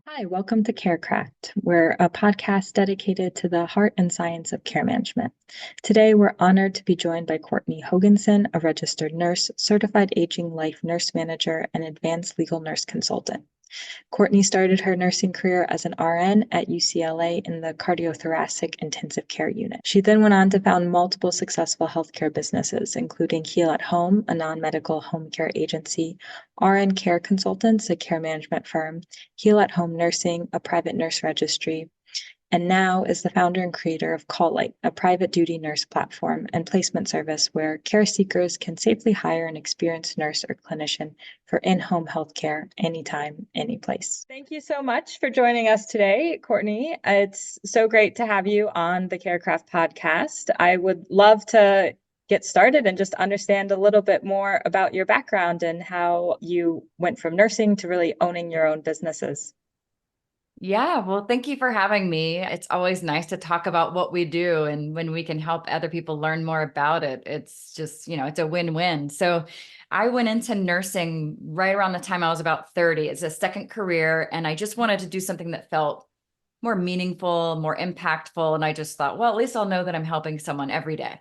Hi, welcome to CareCraft. We're a podcast dedicated to the heart and science of care management. Today, we're honored to be joined by Courtney Hogenson, a registered nurse, certified aging life nurse manager, and advanced legal nurse consultant. Courtney started her nursing career as an RN at UCLA in the cardiothoracic intensive care unit. She then went on to found multiple successful healthcare businesses, including Heal at Home, a non-medical home care agency, RN Care Consultants, a care management firm, Heal at Home Nursing, a private nurse registry, and now is the founder and creator of Call Light, a private duty nurse platform and placement service where care seekers can safely hire an experienced nurse or clinician for in-home healthcare anytime, anyplace. Thank you so much for joining us today, Courtney. It's so great to have you on the CareCraft podcast. I would love to get started and just understand a little bit more about your background and how you went from nursing to really owning your own businesses. Yeah, well, thank you for having me. It's always nice to talk about what we do, and when we can help other people learn more about it, it's just, it's a win-win. So I went into nursing right around the time I was about 30. It's a second career, and I just wanted to do something that felt more meaningful, more impactful. And I just thought, well, at least I'll know that I'm helping someone every day.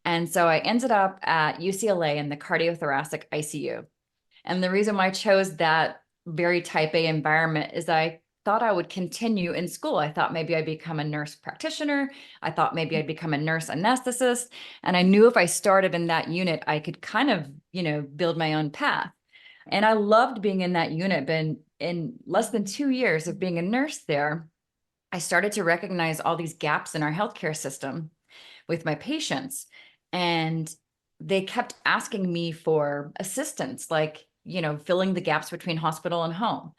And so I ended up at UCLA in the cardiothoracic ICU. And the reason why I chose that very type A environment is I thought I would continue in school. I thought maybe I'd become a nurse practitioner. I thought maybe I'd become a nurse anesthetist. And I knew if I started in that unit, I could kind of, build my own path. And I loved being in that unit. But in less than 2 years of being a nurse there, I started to recognize all these gaps in our healthcare system with my patients. And they kept asking me for assistance, like, filling the gaps between hospital and home.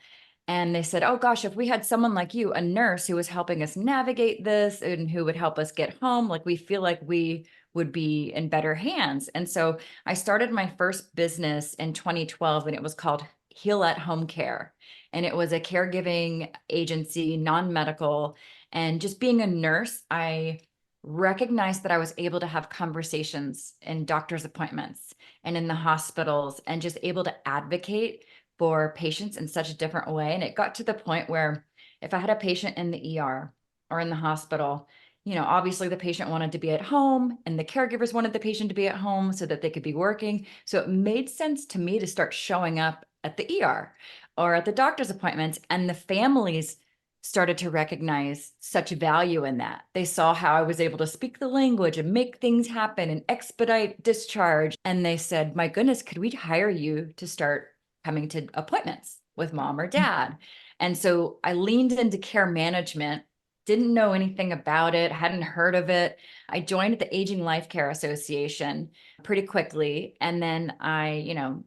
And they said, oh gosh, if we had someone like you, a nurse who was helping us navigate this and who would help us get home, like we feel like we would be in better hands. And so I started my first business in 2012, and it was called Heal at Home Care. And it was a caregiving agency, non-medical. And just being a nurse, I recognized that I was able to have conversations in doctor's appointments and in the hospitals and just able to advocate for patients in such a different way. And it got to the point where if I had a patient in the ER or in the hospital, obviously the patient wanted to be at home and the caregivers wanted the patient to be at home so that they could be working. So it made sense to me to start showing up at the ER or at the doctor's appointments, and the families started to recognize such value in that. They saw how I was able to speak the language and make things happen and expedite discharge. And they said, my goodness, could we hire you to start coming to appointments with mom or dad? And so I leaned into care management, didn't know anything about it, hadn't heard of it. I joined the Aging Life Care Association pretty quickly. And then I,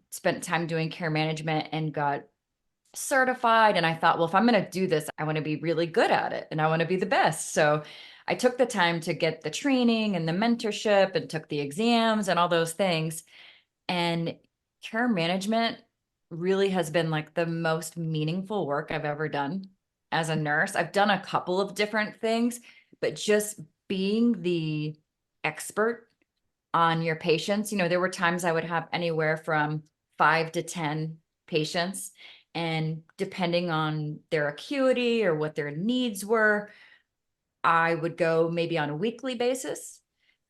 spent time doing care management and got certified. And I thought, well, if I'm going to do this, I want to be really good at it and I want to be the best. So I took the time to get the training and the mentorship and took the exams and all those things. And care management really has been like the most meaningful work I've ever done as a nurse. I've done a couple of different things, but just being the expert on your patients, there were times I would have anywhere from 5 to 10 patients. And depending on their acuity or what their needs were, I would go maybe on a weekly basis.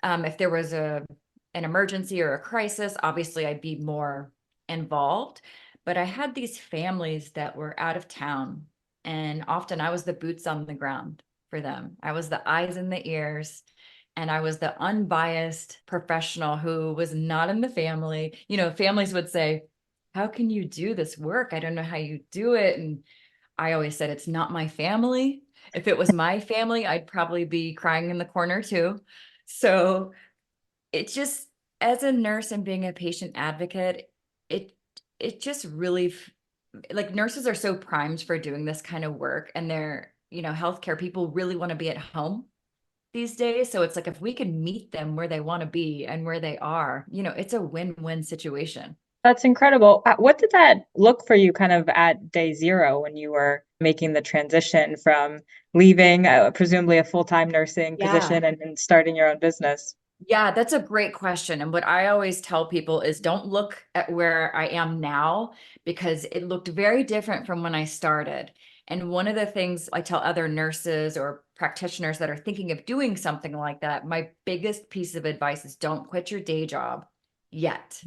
If there was an emergency or a crisis, obviously I'd be more involved. But I had these families that were out of town, and often I was the boots on the ground for them. I was the eyes and the ears, and I was the unbiased professional who was not in the family. Families would say, how can you do this work? I don't know how you do it. And I always said, it's not my family. If it was my family, I'd probably be crying in the corner too. So it just, as a nurse and being a patient advocate, it it just really like nurses are so primed for doing this kind of work, and they're, healthcare people really want to be at home these days. So it's like if we can meet them where they want to be and where they are, it's a win-win situation. That's incredible. What did that look for you kind of at day zero when you were making the transition from leaving presumably a full-time nursing Yeah. position and starting your own business? Yeah, that's a great question. And what I always tell people is don't look at where I am now because it looked very different from when I started. And one of the things I tell other nurses or practitioners that are thinking of doing something like that, my biggest piece of advice is don't quit your day job yet.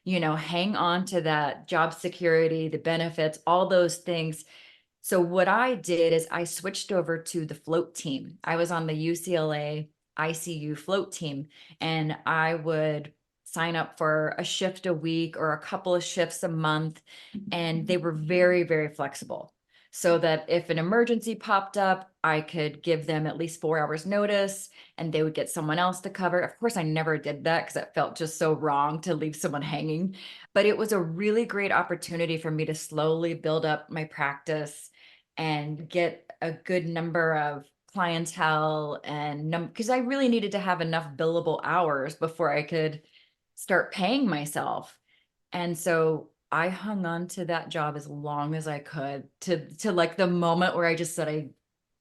Hang on to that job security, the benefits, all those things. So what I did is I switched over to the float team. I was on the UCLA ICU float team, and I would sign up for a shift a week or a couple of shifts a month. And they were very, very flexible. So that if an emergency popped up, I could give them at least 4 hours notice and they would get someone else to cover. Of course, I never did that because it felt just so wrong to leave someone hanging. But it was a really great opportunity for me to slowly build up my practice and get a good number of clientele and because I really needed to have enough billable hours before I could start paying myself. And so I hung on to that job as long as I could to like the moment where I just said I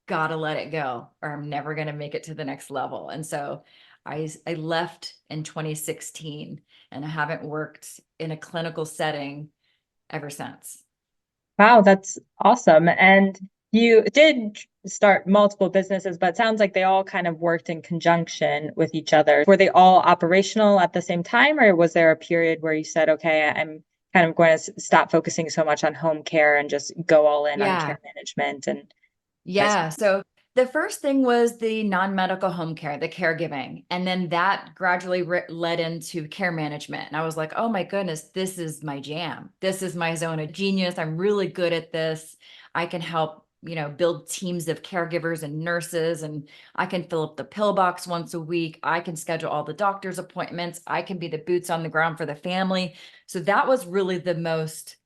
gotta let it go or I'm never gonna make it to the next level. And so I left in 2016 and I haven't worked in a clinical setting ever since. Wow, that's awesome. And you did start multiple businesses, but it sounds like they all kind of worked in conjunction with each other. Were they all operational at the same time, or was there a period where you said, okay, I'm kind of going to stop focusing so much on home care and just go all in on Yeah. care management and vice Yeah. So the first thing was the non-medical home care, the caregiving. And then that gradually led into care management. And I was like, oh my goodness, this is my jam. This is my zone of genius. I'm really good at this. I can help, build teams of caregivers and nurses, and I can fill up the pill box once a week. I can schedule all the doctor's appointments. I can be the boots on the ground for the family. So that was really the most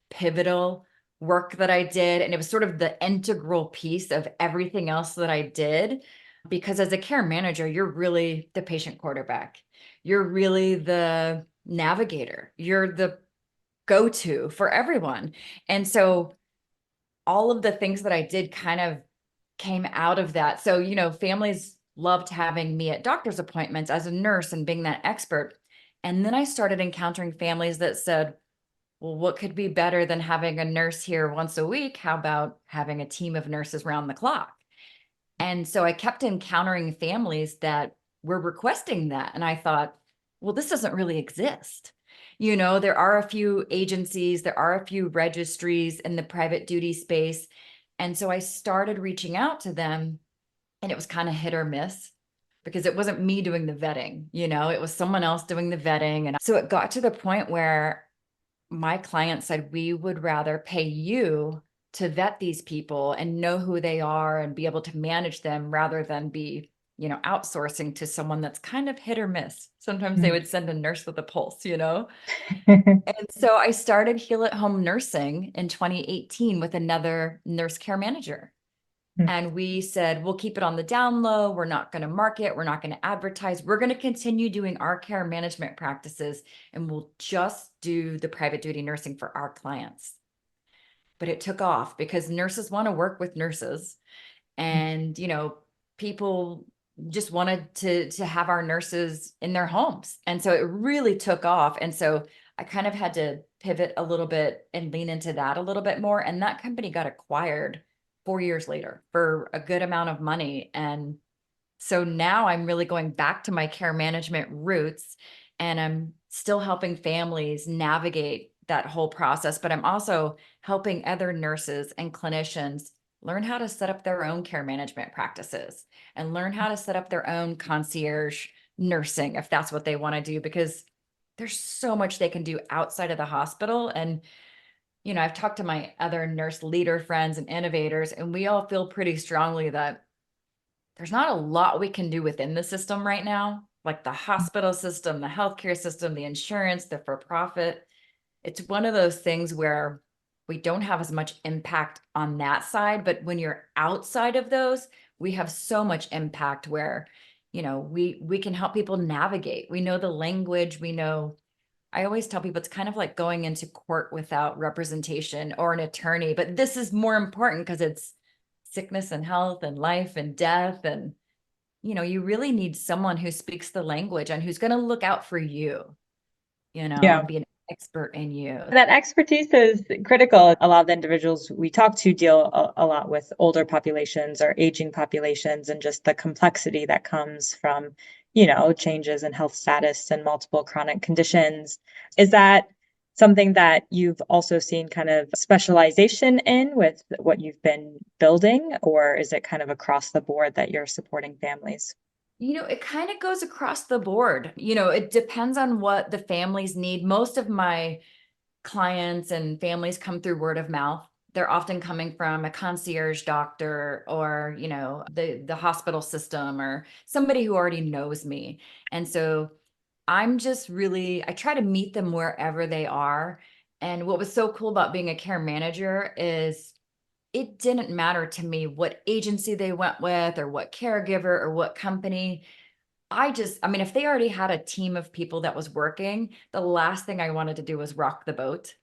pivotal work that I did. And it was sort of the integral piece of everything else that I did. Because as a care manager, you're really the patient quarterback. You're really the navigator. You're the go to for everyone. And so all of the things that I did kind of came out of that. So, families loved having me at doctor's appointments as a nurse and being that expert. And then I started encountering families that said, well, what could be better than having a nurse here once a week? How about having a team of nurses round the clock? And so I kept encountering families that were requesting that. And I thought, well, this doesn't really exist. There are a few agencies, there are a few registries in the private duty space. And so I started reaching out to them, and it was kind of hit or miss because it wasn't me doing the vetting, it was someone else doing the vetting. And so it got to the point where my client said, we would rather pay you to vet these people and know who they are and be able to manage them rather than be, outsourcing to someone that's kind of hit or miss. Sometimes they would send a nurse with a pulse. And so I started Heal at Home Nursing in 2018 with another nurse care manager. And we said, we'll keep it on the down low. We're not going to market. We're not going to advertise. We're going to continue doing our care management practices, and we'll just do the private duty nursing for our clients. But it took off because nurses want to work with nurses. And, people just wanted to have our nurses in their homes. And so it really took off. And so I kind of had to pivot a little bit and lean into that a little bit more. And that company got acquired 4 years later for a good amount of money. And so now I'm really going back to my care management roots, and I'm still helping families navigate that whole process, but I'm also helping other nurses and clinicians learn how to set up their own care management practices and learn how to set up their own concierge nursing if that's what they want to do, because there's so much they can do outside of the hospital. And I've talked to my other nurse leader friends and innovators, and we all feel pretty strongly that there's not a lot we can do within the system right now, like the hospital system, the healthcare system, the insurance, the for profit. It's one of those things where we don't have as much impact on that side. But when you're outside of those, we have so much impact where, we can help people navigate. We know the language, we know. I always tell people it's kind of like going into court without representation or an attorney, but this is more important because it's sickness and health and life and death. And you really need someone who speaks the language and who's going to look out for you, Yeah. and be an expert in you. That expertise is critical. A lot of the individuals we talk to deal a lot with older populations or aging populations and just the complexity that comes from, changes in health status and multiple chronic conditions. Is that something that you've also seen kind of specialization in with what you've been building, or is it kind of across the board that you're supporting families? It kind of goes across the board. It depends on what the families need. Most of my clients and families come through word of mouth. They're often coming from a concierge doctor or, the hospital system or somebody who already knows me. And so I try to meet them wherever they are. And what was so cool about being a care manager is it didn't matter to me what agency they went with or what caregiver or what company. If they already had a team of people that was working, the last thing I wanted to do was rock the boat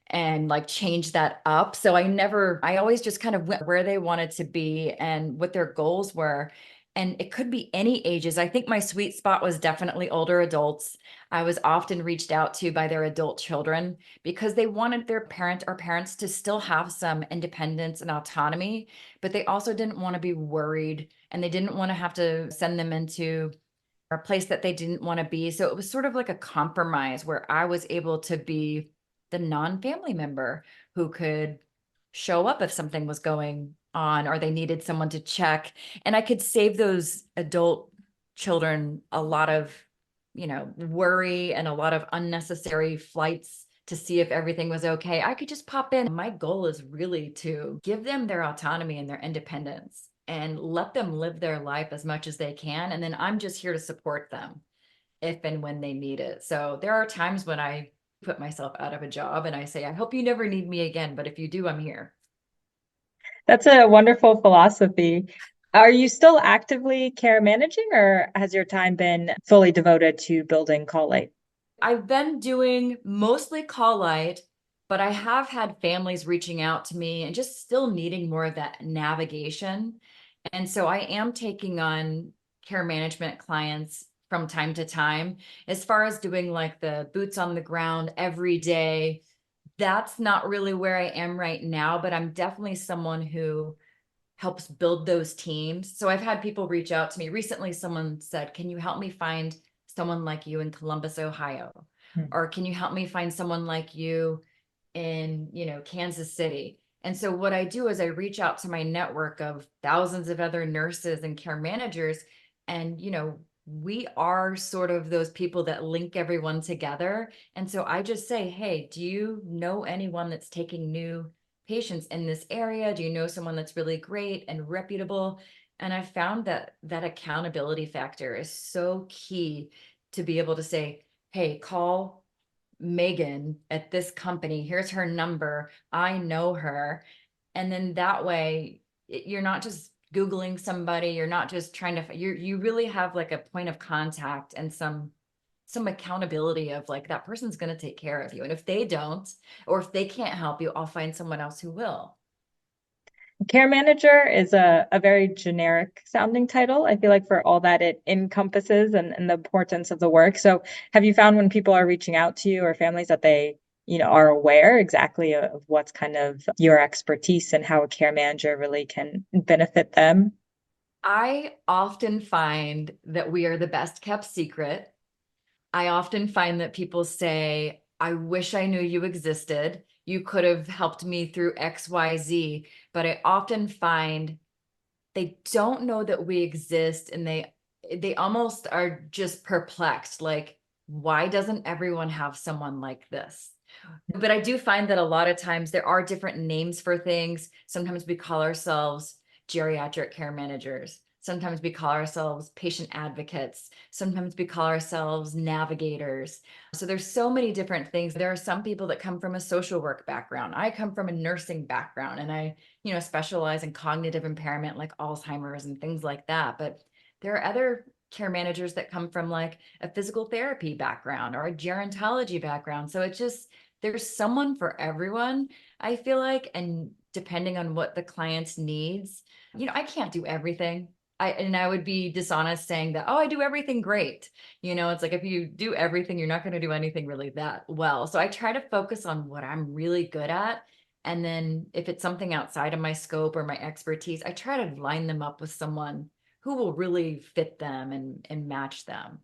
and like change that up. So I always just kind of went where they wanted to be and what their goals were. And it could be any ages. I think my sweet spot was definitely older adults. I was often reached out to by their adult children because they wanted their parent or parents to still have some independence and autonomy, but they also didn't want to be worried and they didn't want to have to send them into a place that they didn't want to be. So it was sort of like a compromise where I was able to be the non-family member who could show up if something was going on or they needed someone to check. And I could save those adult children a lot of, worry and a lot of unnecessary flights to see if everything was okay. I could just pop in. My goal is really to give them their autonomy and their independence and let them live their life as much as they can. And then I'm just here to support them if and when they need it. So there are times when I put myself out of a job and I say, I hope you never need me again, but if you do, I'm here. That's a wonderful philosophy. Are you still actively care managing, or has your time been fully devoted to building Call Light? I've been doing mostly call light, but I have had families reaching out to me and just still needing more of that navigation. And so I am taking on care management clients from time to time. As far as doing like the boots on the ground every day, that's not really where I am right now, but I'm definitely someone who helps build those teams. So I've had people reach out to me. Recently, someone said, can you help me find someone like you in Columbus, Ohio? Hmm. Or can you help me find someone like you in, Kansas City? And so what I do is I reach out to my network of thousands of other nurses and care managers. And, we are sort of those people that link everyone together. And so I just say, hey, do you know anyone that's taking new patients in this area? Do you know someone that's really great and reputable? And I found that that accountability factor is so key to be able to say, hey, call Megan at this company. Here's her number. I know her. And then that way, you're not just Googling somebody. You're not just trying to, you really have like a point of contact and some accountability of like that person's going to take care of you. And if they don't, or if they can't help you, I'll find someone else who will. Care manager is a very generic sounding title, I feel like, for all that it encompasses and the importance of the work. So have you found when people are reaching out to you or families that they, are aware exactly of what's kind of your expertise and how a care manager really can benefit them? I often find that we are the best kept secret. I often find that people say, I wish I knew you existed. You could have helped me through XYZ. But I often find they don't know that we exist and they almost are just perplexed. Like, why doesn't everyone have someone like this? But I do find that a lot of times there are different names for things. Sometimes we call ourselves geriatric care managers. Sometimes we call ourselves patient advocates. Sometimes we call ourselves navigators. So there's so many different things. There are some people that come from a social work background. I come from a nursing background and I, specialize in cognitive impairment like Alzheimer's and things like that. But there are other care managers that come from like a physical therapy background or a gerontology background. So it just there's someone for everyone, I feel like, and depending on what the client's needs, I can't do everything. I would be dishonest saying that, oh, I do everything great. It's like if you do everything, you're not going to do anything really that well. So I try to focus on what I'm really good at. And then if it's something outside of my scope or my expertise, I try to line them up with someone who will really fit them and match them.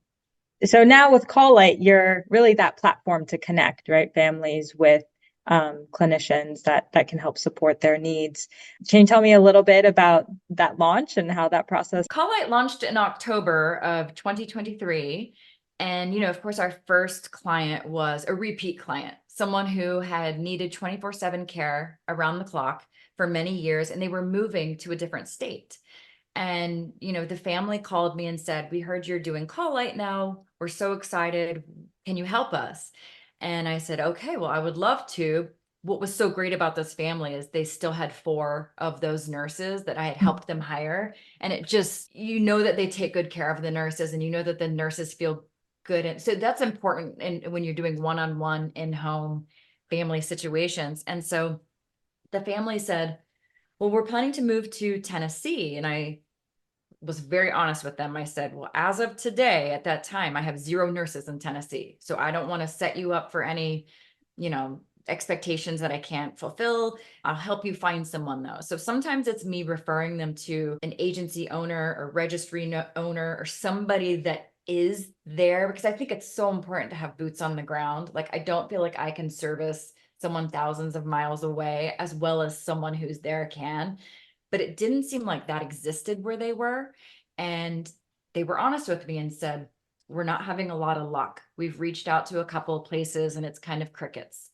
So now with Call Light, you're really that platform to connect, right? Families with clinicians that can help support their needs. Can you tell me a little bit about that launch and how that process? Call Light launched in October of 2023. And, of course, our first client was a repeat client, someone who had needed 24/7 care around the clock for many years, and they were moving to a different state. And, the family called me and said, we heard you're doing Call Light now. We're so excited. Can you help us? And I said, okay, well, I would love to. What was so great about this family is they still had four of those nurses that I had helped them hire. And it just, that they take good care of the nurses, and that the nurses feel good. And so that's important. And when you're doing one-on-one in-home family situations. And so the family said, well, we're planning to move to Tennessee. And I was very honest with them. I said, well, as of today, at that time, I have 0 nurses in Tennessee. So I don't want to set you up for any, expectations that I can't fulfill. I'll help you find someone though. So sometimes it's me referring them to an agency owner or registry owner or somebody that is there, because I think it's so important to have boots on the ground. Like, I don't feel like I can service someone thousands of miles away as well as someone who's there can. But it didn't seem like that existed where they were. And they were honest with me and said, we're not having a lot of luck. We've reached out to a couple of places and it's kind of crickets.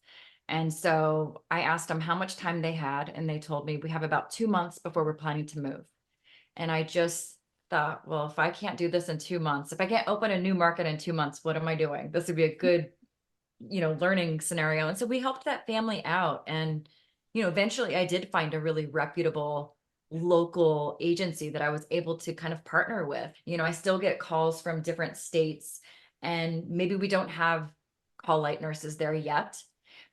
And so I asked them how much time they had, and they told me we have about 2 months before we're planning to move. And I just thought, well, if I can't do this in 2 months, if I can't open a new market in 2 months, what am I doing? This would be a good, learning scenario. And so we helped that family out. And, eventually I did find a really reputable local agency that I was able to kind of partner with. I still get calls from different states, and maybe we don't have call light nurses there yet,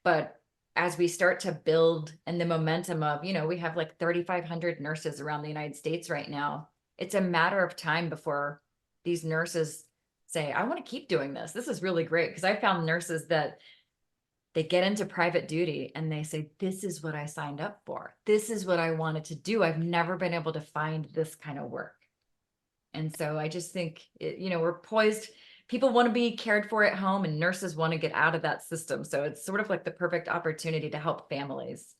but as we start to build and the momentum of, we have like 3,500 nurses around the United States right now. It's a matter of time before these nurses say, I want to keep doing this. This is really great. Because I found nurses that they get into private duty and they say, this is what I signed up for. This is what I wanted to do. I've never been able to find this kind of work. And so I just think, we're poised. People want to be cared for at home, and nurses want to get out of that system. So it's sort of like the perfect opportunity to help families.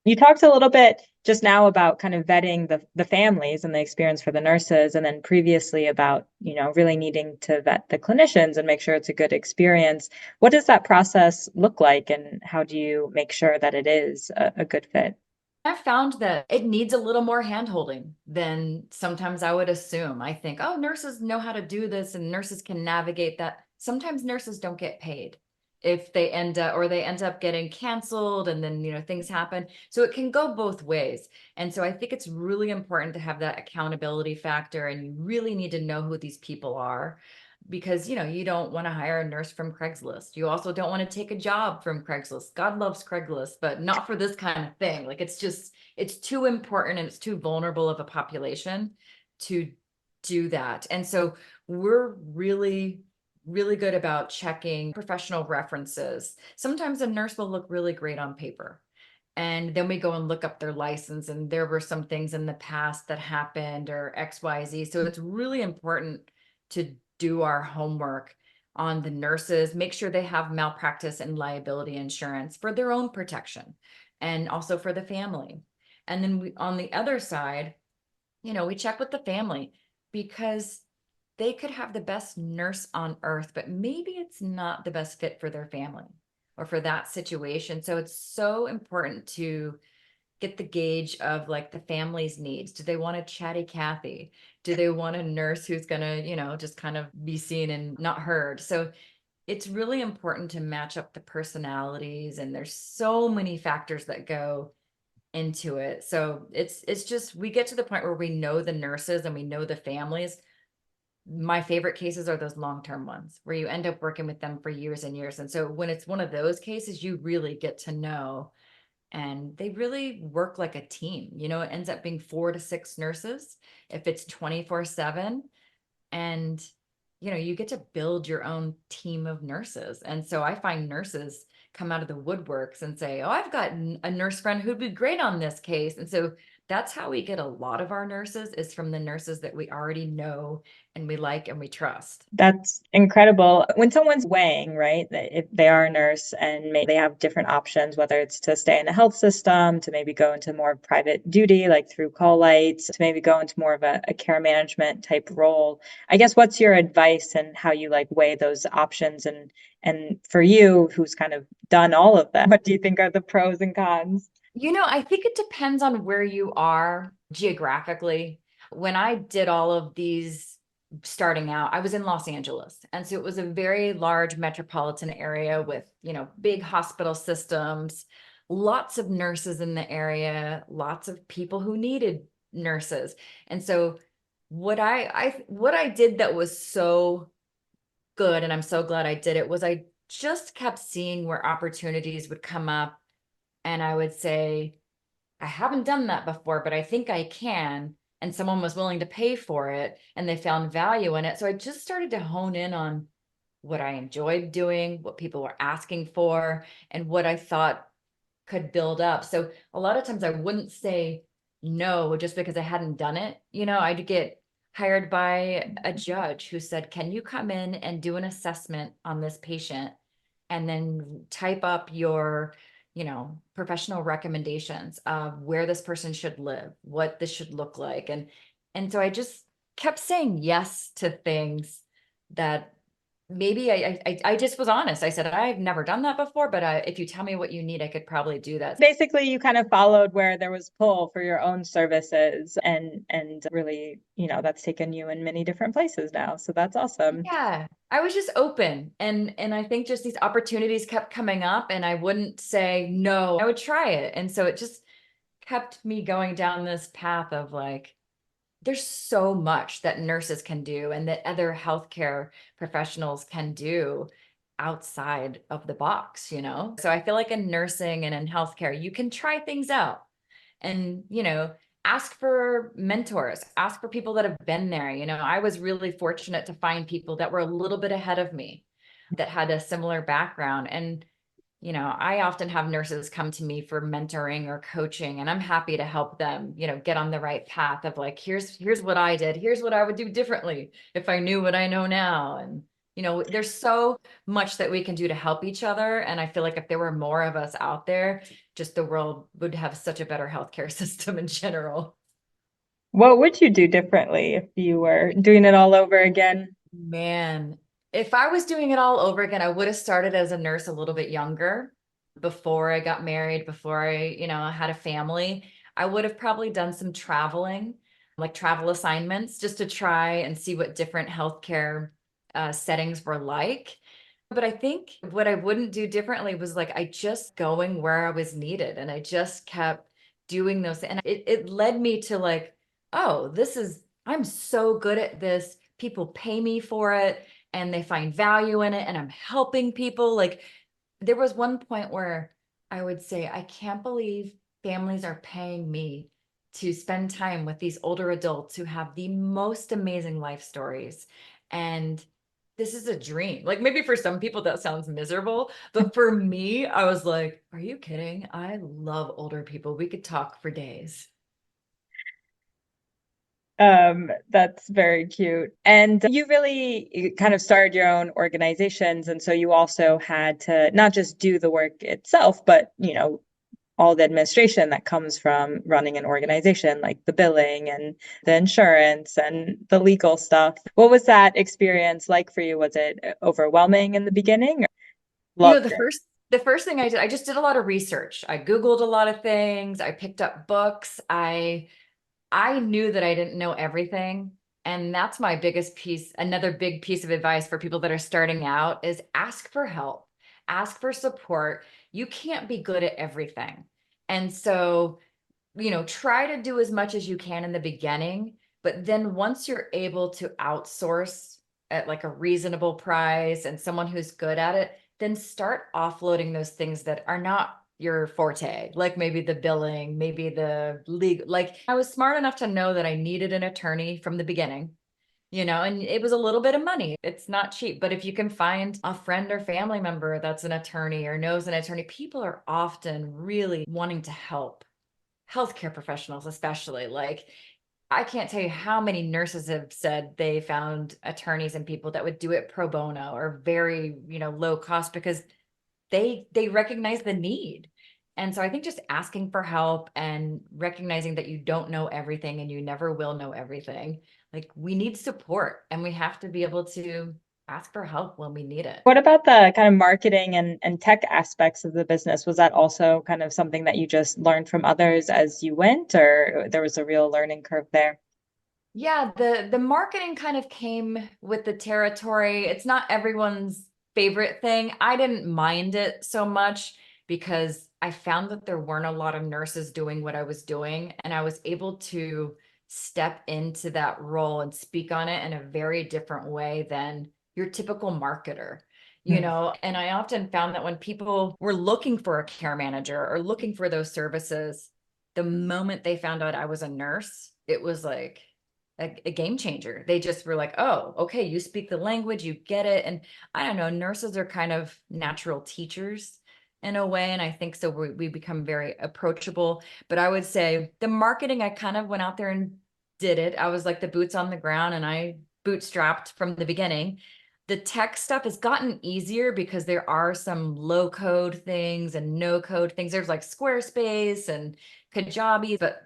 You talked a little bit just now about kind of vetting the families and the experience for the nurses, and then previously about, really needing to vet the clinicians and make sure it's a good experience. What does that process look like, and how do you make sure that it is a good fit? I've found that it needs a little more handholding than sometimes I would assume. I think, oh, nurses know how to do this and nurses can navigate that. Sometimes nurses don't get paid if they end up getting canceled, and then, things happen. So it can go both ways. And so I think it's really important to have that accountability factor, and you really need to know who these people are, because you don't want to hire a nurse from Craigslist. You also don't want to take a job from Craigslist. God loves Craigslist, but not for this kind of thing. Like, it's too important and it's too vulnerable of a population to do that. And so we're really really good about checking professional references. Sometimes a nurse will look really great on paper, and then we go and look up their license, and there were some things in the past that happened or XYZ. So it's really important to do our homework on the nurses, make sure they have malpractice and liability insurance for their own protection, and also for the family. And then on the other side, we check with the family, because they could have the best nurse on earth, but maybe it's not the best fit for their family or for that situation. So it's so important to get the gauge of like the family's needs. Do they want a chatty Cathy? Do they want a nurse who's going to, just kind of be seen and not heard? So it's really important to match up the personalities, and there's so many factors that go into it. So it's just, we get to the point where we know the nurses and we know the families. My favorite cases are those long-term ones where you end up working with them for years and years. And so when it's one of those cases, you really get to know and they really work like a team. It ends up being 4 to 6 nurses if it's 24/7. And, you get to build your own team of nurses. And so I find nurses come out of the woodworks and say, oh, I've got a nurse friend who'd be great on this case. And so that's how we get a lot of our nurses, is from the nurses that we already know and we like and we trust. That's incredible. When someone's weighing, right, that if they are a nurse and they have different options, whether it's to stay in the health system, to maybe go into more private duty, like through call lights, to maybe go into more of a care management type role. I guess what's your advice and how you like weigh those options, and for you, who's kind of done all of them, what do you think are the pros and cons? I think it depends on where you are geographically. When I did all of these starting out, I was in Los Angeles. And so it was a very large metropolitan area with, big hospital systems, lots of nurses in the area, lots of people who needed nurses. And so what I did that was so good, and I'm so glad I did it, was I just kept seeing where opportunities would come up, and I would say, I haven't done that before, but I think I can. And someone was willing to pay for it and they found value in it. So I just started to hone in on what I enjoyed doing, what people were asking for, and what I thought could build up. So a lot of times I wouldn't say no just because I hadn't done it. I'd get hired by a judge who said, can you come in and do an assessment on this patient and then type up your professional recommendations of where this person should live, what this should look like. And so I just kept saying yes to things that maybe I just was honest. I said, I've never done that before, but if you tell me what you need, I could probably do that. Basically, you kind of followed where there was pull for your own services, and really, that's taken you in many different places now. So that's awesome. Yeah, I was just open, and I think just these opportunities kept coming up and I wouldn't say no. I would try it. And so it just kept me going down this path of like, there's so much that nurses can do and that other healthcare professionals can do outside of the box. So I feel like in nursing and in healthcare, you can try things out and, ask for mentors, ask for people that have been there. I was really fortunate to find people that were a little bit ahead of me that had a similar background. And I often have nurses come to me for mentoring or coaching, and I'm happy to help them, get on the right path of like, here's what I did. Here's what I would do differently if I knew what I know now. And, there's so much that we can do to help each other. And I feel like if there were more of us out there, just the world would have such a better healthcare system in general. What would you do differently if you were doing it all over again? Man, if I was doing it all over again, I would have started as a nurse a little bit younger, before I got married, before I had a family. I would have probably done some traveling, like travel assignments, just to try and see what different healthcare settings were like. But I think what I wouldn't do differently was like, I just going where I was needed, and I just kept doing those. And it led me to like, oh, I'm so good at this. People pay me for it and they find value in it, and I'm helping people. Like, there was one point where I would say, I can't believe families are paying me to spend time with these older adults who have the most amazing life stories. And this is a dream. Like, maybe for some people that sounds miserable, but for me, I was like, are you kidding? I love older people. We could talk for days. That's very cute. And you really kind of started your own organizations. And so you also had to not just do the work itself, but, all the administration that comes from running an organization, like the billing and the insurance and the legal stuff. What was that experience like for you? Was it overwhelming in the beginning? You know, Loved the it. first the first thing I did, I just did a lot of research. I Googled a lot of things. I picked up books. I knew that I didn't know everything. And that's my biggest piece. Another big piece of advice for people that are starting out is ask for help, ask for support. You can't be good at everything. And so, try to do as much as you can in the beginning. But then once you're able to outsource at like a reasonable price and someone who's good at it, then start offloading those things that are not your forte, like maybe the billing, maybe the legal. Like I was smart enough to know that I needed an attorney from the beginning, and it was a little bit of money. It's not cheap, but if you can find a friend or family member that's an attorney or knows an attorney, people are often really wanting to help. Healthcare professionals, especially. Like, I can't tell you how many nurses have said they found attorneys and people that would do it pro bono or very, low cost because they recognize the need. And so I think just asking for help and recognizing that you don't know everything and you never will know everything. Like we need support and we have to be able to ask for help when we need it. What about the kind of marketing and tech aspects of the business? Was that also kind of something that you just learned from others as you went, or there was a real learning curve there? Yeah, the marketing kind of came with the territory. It's not everyone's favorite thing. I didn't mind it so much because I found that there weren't a lot of nurses doing what I was doing, and I was able to step into that role and speak on it in a very different way than your typical marketer. And I often found that when people were looking for a care manager or looking for those services, the moment they found out I was a nurse, it was like a game changer. They just were like, oh, okay, you speak the language, you get it. And I don't know, nurses are kind of natural teachers in a way. And I think so we become very approachable. But I would say the marketing, I kind of went out there and did it. I was like the boots on the ground and I bootstrapped from the beginning. The tech stuff has gotten easier because there are some low code things and no code things. There's like Squarespace and Kajabi, but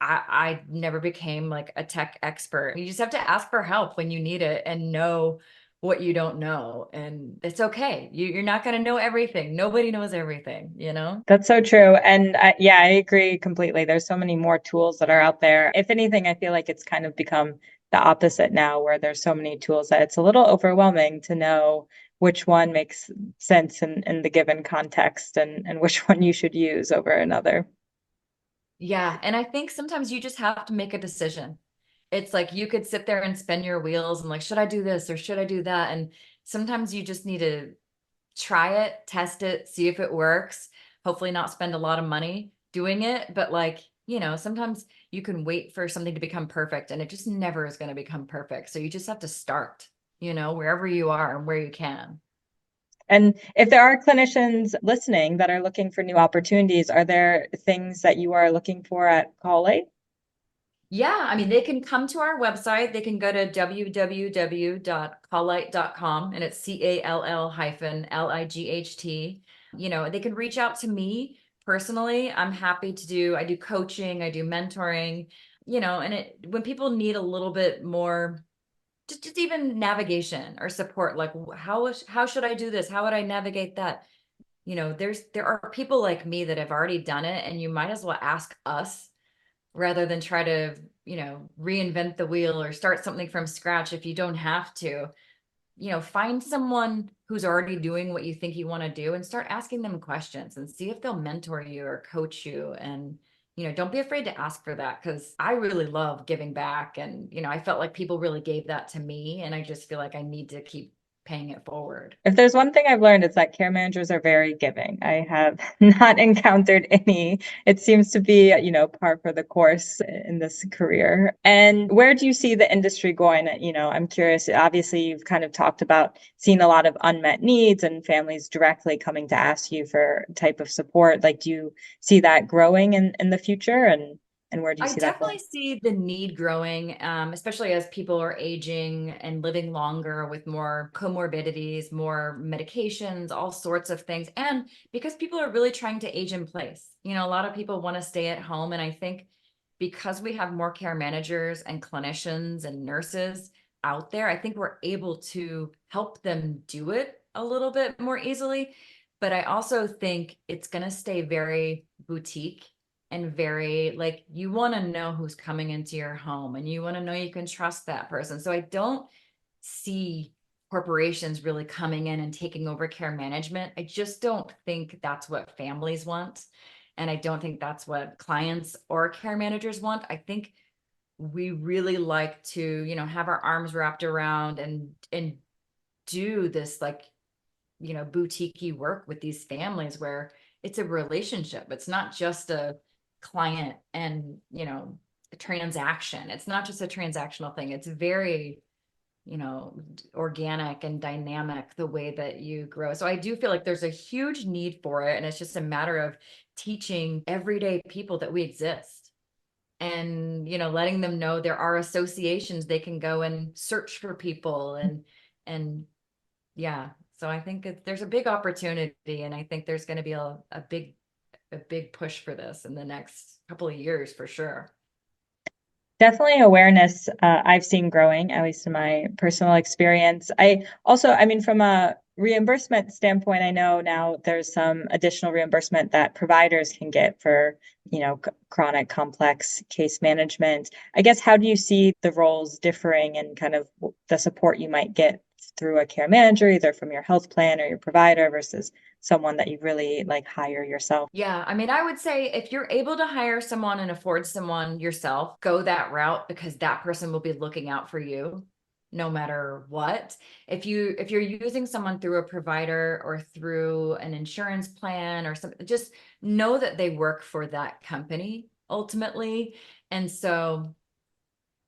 I never became like a tech expert. You just have to ask for help when you need it and know what you don't know. And it's okay. You're not going to know everything. Nobody knows everything. That's so true. And yeah, I agree completely. There's so many more tools that are out there. If anything, I feel like it's kind of become the opposite now, where there's so many tools that it's a little overwhelming to know which one makes sense in the given context and which one you should use over another. Yeah. And I think sometimes you just have to make a decision. It's like you could sit there and spin your wheels and like, should I do this or should I do that? And sometimes you just need to try it, test it, see if it works. Hopefully, not spend a lot of money doing it. But, like, sometimes you can wait for something to become perfect and it just never is going to become perfect. So you just have to start, wherever you are and where you can. And if there are clinicians listening that are looking for new opportunities, are there things that you are looking for at Collate? Yeah, I mean, they can come to our website. They can go to www.calllight.com and it's CALL-LIGHT. They can reach out to me personally. I'm happy I do coaching, I do mentoring, and when people need a little bit more, just even navigation or support, like how should I do this? How would I navigate that? There are people like me that have already done it, and you might as well ask us rather than try to, reinvent the wheel or start something from scratch if you don't have to. Find someone who's already doing what you think you want to do and start asking them questions and see if they'll mentor you or coach you. And, don't be afraid to ask for that because I really love giving back. And, I felt like people really gave that to me. And I just feel like I need to keep paying it forward. If there's one thing I've learned, it's that care managers are very giving. I have not encountered any. It seems to be, par for the course in this career. And where do you see the industry going? I'm curious. Obviously, you've kind of talked about seeing a lot of unmet needs and families directly coming to ask you for type of support. Like, do you see that growing in the future? And where do you I see that going? definitely see the need growing, especially as people are aging and living longer with more comorbidities, more medications, all sorts of things. And because people are really trying to age in place, a lot of people want to stay at home. And I think because we have more care managers and clinicians and nurses out there, I think we're able to help them do it a little bit more easily. But I also think it's going to stay very boutique and very like you want to know who's coming into your home and you want to know you can trust that person. So I don't see corporations really coming in and taking over care management. I just don't think that's what families want. And I don't think that's what clients or care managers want. I think we really like to, have our arms wrapped around and do this like, boutique work with these families where it's a relationship. It's not just a client and, a transaction. It's not just a transactional thing. It's very, organic and dynamic the way that you grow. So I do feel like there's a huge need for it. And it's just a matter of teaching everyday people that we exist and, letting them know there are associations they can go and search for people and yeah. So I think there's a big opportunity, and I think there's going to be a big push for this in the next couple of years for sure. Definitely awareness I've seen growing, at least in my personal experience. I mean, from a reimbursement standpoint, I know now there's some additional reimbursement that providers can get for, chronic complex case management. I guess, how do you see the roles differing and kind of the support you might get through a care manager, either from your health plan or your provider versus someone that you really like hire yourself? Yeah, I mean, I would say if you're able to hire someone and afford someone yourself, go that route because that person will be looking out for you no matter what. If you're using someone through a provider or through an insurance plan or something, just know that they work for that company ultimately. And so,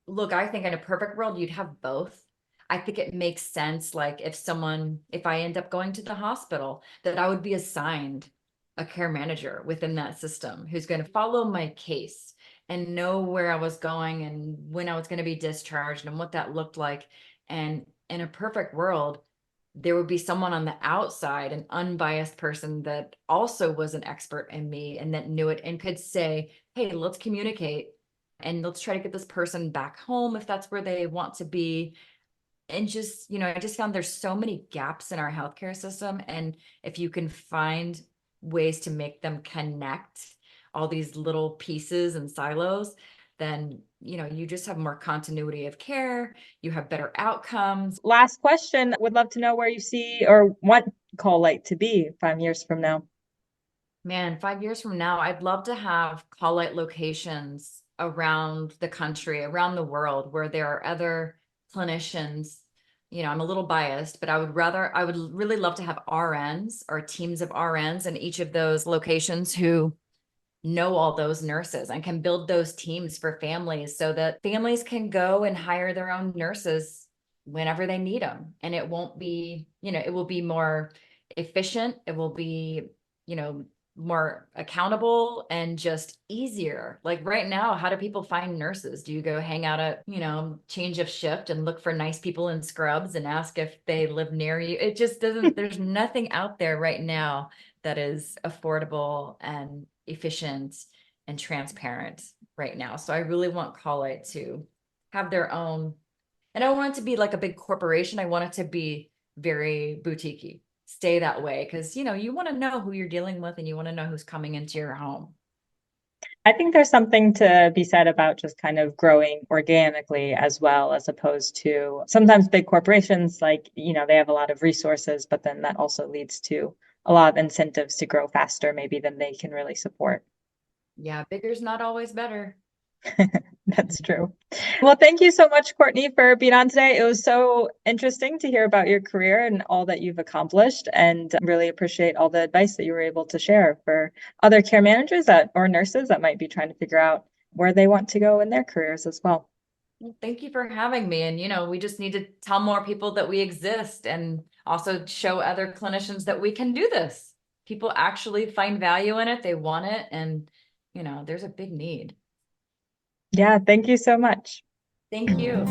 look, I think in a perfect world, you'd have both. I think it makes sense. Like if I end up going to the hospital, that I would be assigned a care manager within that system who's going to follow my case and know where I was going and when I was going to be discharged and what that looked like. And in a perfect world, there would be someone on the outside, an unbiased person that also was an expert in me and that knew it and could say, hey, let's communicate and let's try to get this person back home if that's where they want to be. And just, I just found there's so many gaps in our healthcare system. And if you can find ways to make them connect all these little pieces and silos, then, you just have more continuity of care, you have better outcomes. Last question. Would love to know where you see or want Call Light to be 5 years from now. Man, 5 years from now, I'd love to have call light locations around the country, around the world, where there are other clinicians. I'm a little biased, but I would really love to have RNs or teams of RNs in each of those locations who know all those nurses and can build those teams for families so that families can go and hire their own nurses whenever they need them. And it won't be, it will be more efficient. It will be, more accountable and just easier. Like right now, how do people find nurses? Do you go hang out at, change of shift and look for nice people in scrubs and ask if they live near you? It just doesn't, there's nothing out there right now that is affordable and efficient and transparent right now. So I really want Call It to have their own, and I don't want it to be like a big corporation. I want it to be very boutique-y, stay that way. Because, you want to know who you're dealing with and you want to know who's coming into your home. I think there's something to be said about just kind of growing organically as well, as opposed to sometimes big corporations, like, they have a lot of resources, but then that also leads to a lot of incentives to grow faster, maybe than they can really support. Yeah, bigger's not always better. That's true. Well, thank you so much, Courtney, for being on today. It was so interesting to hear about your career and all that you've accomplished, and really appreciate all the advice that you were able to share for other care managers or nurses that might be trying to figure out where they want to go in their careers as well. Well, thank you for having me. And, we just need to tell more people that we exist and also show other clinicians that we can do this. People actually find value in it, they want it, and, there's a big need. Yeah, thank you so much. Thank you.